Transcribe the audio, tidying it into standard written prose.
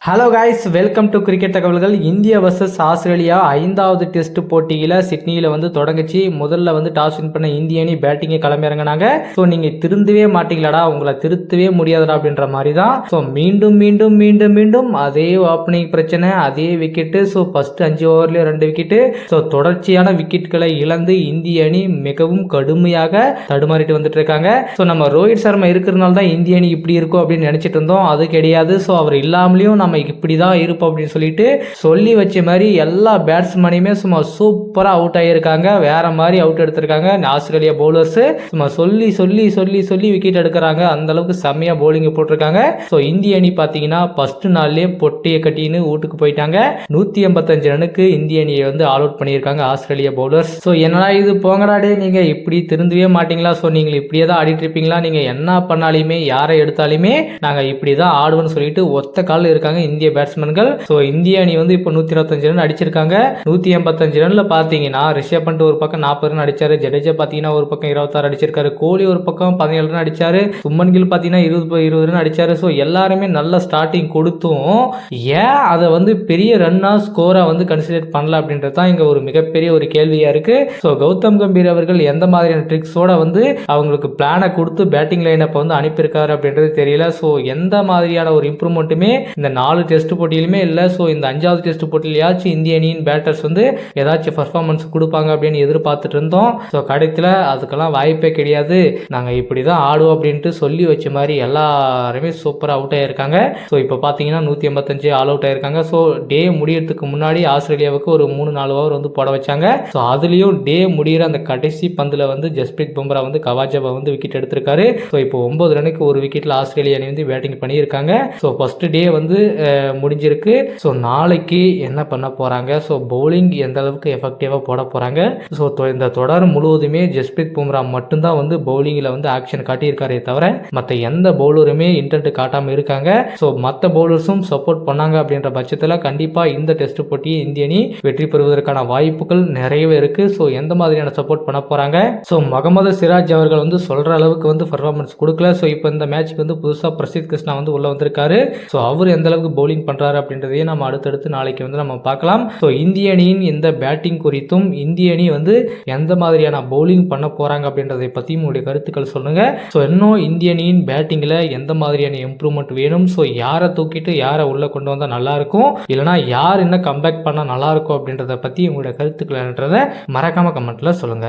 Hello guys, welcome to cricket தகவல்கள். India versus Australia 5வது test போட்டியில் சிட்னியில் தொடங்குச்சு. முதல்ல டாஸ் வின் பண்ண இந்திய அணி பேட்டிங்கை கிளம்பிறங்கினாங்க. ஸோ நீங்கள் திருந்தவே மாட்டீங்களாடா, உங்களை திருத்தவே முடியாதடா அப்படின்ற மாதிரி தான். ஸோ மீண்டும் மீண்டும் மீண்டும் மீண்டும் அதே ஓப்பனிங் பிரச்சனை, அதே wicket. So first 5 ஓவர்லேயே 2 wicket. So தொடர்ச்சியான விக்கெட்டுகளை இழந்து இந்திய அணி மிகவும் கடுமையாக தடுமாறிட்டு வந்துட்டு இருக்காங்க. ஸோ நம்ம ரோஹித் சர்மா இருக்கிறதுனால தான் இந்திய அணி இப்படி இருக்கும் அப்படின்னு நினைச்சிட்டு இருந்தோம். அது கிடையாது. ஸோ அவர் இல்லாமலேயும் நம்ம இப்படி தான் இருப்போம் அப்படின்னு சொல்லிட்டு சொல்லி வச்ச மாதிரி எல்லா பேட்ஸ்மேனையுமே சும்மா சூப்பராக அவுட் ஆகியிருக்காங்க. வேற மாதிரி அவுட் எடுத்திருக்காங்க ஆஸ்திரேலியா பவுலர்ஸ். சும்மா சொல்லி சொல்லி சொல்லி சொல்லி விக்கெட் எடுக்கிறாங்க. அந்த அளவுக்கு செம்மையா பவுலிங் போட்டிருக்காங்க. ஸோ இந்திய அணி பார்த்தீங்கன்னா ஃபர்ஸ்ட் நாள்லேயே பொட்டியை கட்டின்னு வீட்டுக்கு போயிட்டாங்க. 185 ரனுக்கு இந்திய அணியை ஆல் அவுட் பண்ணியிருக்காங்க ஆஸ்திரேலியா பவுலர்ஸ். ஸோ என்னடா இது, போங்கடாடே, நீங்க இப்படி திருந்தவே மாட்டீங்களா? ஸோ நீங்கள் இப்படியே தான் ஆடிட்டு இருப்பீங்களா? நீங்க என்ன பண்ணாலுமே யாரை எடுத்தாலுமே நாங்கள் இப்படி தான் ஆடுவோம்னு சொல்லிட்டு ஒத்த காலில் இருக்காங்க இந்திய பேட்ஸ்மேன்கள். ஸோ இந்திய அணி இப்போ 125 ரன் அடிச்சிருக்காங்க. 185 ரன்ல பார்த்தீங்கன்னா ரிஷப் பண்ட் ஒரு பக்கம் 40 ரன் அடிச்சாரு. ஜடேஜா பார்த்தீங்கன்னா ஒரு பக்கம் 26 அடிச்சிருக்காரு. கோலி ஒரு பக்கம் 17 ரன் அடிச்சாரு. சுமன் கில் பார்த்தீங்கன்னா 20 ரன் அடிச்சாரு. ஸோ எல்லாருமே நல்ல ஸ்டார்டிங் கொடுத்தும் ஏன் அதை பெரிய ரன்னா ஸ்கோரா கன்சிடர் பண்ணல அப்படின்றது தான் இங்க ஒரு மிகப்பெரிய ஒரு கேள்வியா இருக்கு. ஸோ கௌதம் கம்பீர் அவர்கள் எந்த மாதிரியான ட்ரிக்ஸோட அவங்களுக்கு பிளானை கொடுத்து பேட்டிங் லைனப் அனுப்பியிருக்காரு அப்படின்றது தெரியல. ஸோ எந்த மாதிரியான ஒரு இம்ப்ரூவ்மெண்ட்டுமே இந்த 4 டெஸ்ட் போட்டியிலுமே இல்லை. ஸோ இந்த 5வது டெஸ்ட் போட்டியிலாச்சும் இந்திய அணியின் பேட்டர்ஸ் ஏதாச்சும் பர்ஃபார்மன்ஸ் கொடுப்பாங்க அப்படின்னு எதிர்பார்த்துட்டு இருந்தோம். ஸோ கடைசியில் அதுக்கெல்லாம் வாய்ப்பே கிடையாது. நாங்கள் இப்படி தான் ஆடுவோம் அப்படின்ட்டு சொல்லி வச்ச மாதிரி எல்லாருமே சூப்பராக அவுட் ஆகியிருக்காங்க. ஸோ இப்போ பார்த்தீங்கன்னா 185 ஆல் அவுட் ஆயிருக்காங்க. ஸோ டே முடியறதுக்கு முன்னாடி ஆஸ்திரேலியாவுக்கு ஒரு 3-4 ஓவர் போட வச்சாங்க. ஸோ அதுலேயும் டே முடிகிற அந்த கடைசி பந்தில் ஜஸ்பிரீத் பும்ரா கவாஜாவை விக்கெட் எடுத்திருக்காரு. ஸோ இப்போ 9 ரனுக்கு ஒரு விக்கெட்டில் ஆஸ்திரேலியா அணி பேட்டிங் பண்ணியிருக்காங்க. ஸோ ஃபர்ஸ்ட் டே முடிஞ்சிருக்கு. ஸோ நாளைக்கு என்ன பண்ண போறாங்க, ஸோ பவுலிங் எந்த அளவுக்கு எஃபெக்டிவாக போட போறாங்க. ஸோ இந்த தொடர் முழுவதுமே ஜஸ்பிரீத் பும்ரா மட்டும்தான் பவுலிங்கில் ஆக்ஷன் காட்டியிருக்காரே தவிர மற்ற எந்த பவுலருமே இன்டென்ட் காட்டாமல் இருக்காங்க. ஸோ மற்ற பவுலர்ஸும் சப்போர்ட் பண்ணாங்க அப்படின்ற பட்சத்தில் கண்டிப்பாக இந்த டெஸ்ட் போட்டியை இந்திய அணி வெற்றி பெறுவதற்கான வாய்ப்புகள் நிறையவே இருக்கு. ஸோ எந்த மாதிரியான சப்போர்ட் பண்ண போறாங்க. ஸோ முகமது சிராஜ் அவர்கள் சொல்ற அளவுக்கு பர்ஃபார்மன்ஸ் கொடுக்கல. ஸோ இப்போ இந்த மேட்ச்க்கு புதுசாக பிரசித் கிருஷ்ணா உள்ள வந்திருக்காரு. ஸோ அவர் எந்த அளவுக்கு பவுலிங் பண்றாரு அப்படின்றதையே நம்ம அடுத்தடுத்து நாளைக்கு நம்ம பார்க்கலாம். ஸோ இந்திய அணியின் இந்த பேட்டிங் குறித்தும் இந்திய அணி எந்த மாதிரியான பவுலிங் பண்ண போறாங்க அப்படின்றதை பற்றியும் உங்களுடைய கருத்துக்கள் சொல்லுங்க. ஸோ இன்னும் இந்திய அணியின் பேட்டிங்கில் எந்த மாதிரியான இம்ப்ரூவ்மெண்ட் வேணும், ஸோ யாரை தூக்கிட்டு யாரை உள்ள கொண்டு வந்தால் நல்லா இருக்கும், இல்லைனா யார் என்ன கம்பேக் பண்ணால் நல்லா இருக்கும் அப்படின்றத பற்றி உங்களுடைய கருத்துக்கள் மறக்காம கமெண்ட்ல சொல்லுங்க.